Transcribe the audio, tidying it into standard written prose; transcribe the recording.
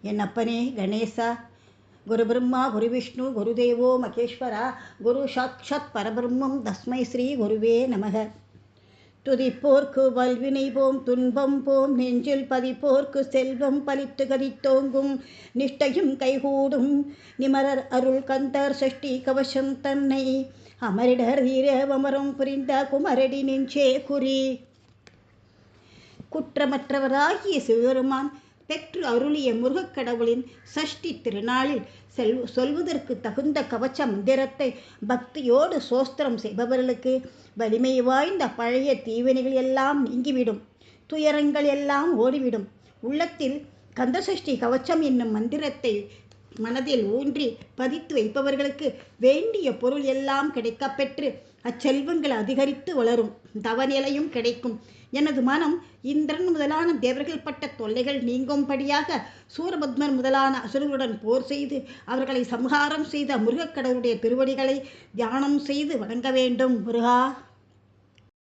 என் அப்பனே கணேசா, குரு பிரம்மா குரு விஷ்ணு குருதேவோ மகேஸ்வரா, குரு சாட்சாத் பரபிரம்மம் தஸ்மை ஸ்ரீ குருவே நமக. துதிப்போர்க்கு வல்வினை போம் துன்பம் போம், நெஞ்சில் பதிப்போர்க்கு செல்வம் பலித்து கதித்தோங்கும், நிஷ்டையும் கைகூடும் நிமரர் அருள் கந்தர் சஷ்டி கவசம் தன்னை, அமரிடர் வீரவமரம் புரிந்த குமரடி நெஞ்சே குறி. குற்றமற்றவராகிய சிவபெருமான் பெற்று அருளிய முருகக்கடவுளின் சஷ்டி திருநாளில் சொல்வதற்கு தகுந்த கவச்ச மந்திரத்தை பக்தியோடு சோஸ்திரம் செய்பவர்களுக்கு வலிமை வாய்ந்த பழைய தீவினைகள் எல்லாம் நீங்கிவிடும், துயரங்கள் எல்லாம் ஓடிவிடும். உள்ளத்தில் கந்தசஷ்டி கவச்சம் என்னும் மந்திரத்தை மனதில் ஊன்றி பதித்து வைப்பவர்களுக்கு வேண்டிய பொருள் எல்லாம் கிடைக்கப்பெற்று அச்செல்வங்கள் அதிகரித்து வளரும், தவநிலையும் கிடைக்கும். எனது மனம் இந்திரன் முதலான தேவர்கள் பட்ட தொல்லைகள் நீங்கும்படியாக சூரபத்மன் முதலான அசுரர்களுடன் போர் செய்து அவர்களை சம்ஹாரம் செய்த முருகக்கடவுளுடைய திருவடிகளை தியானம் செய்து வணங்க வேண்டும். முருகா.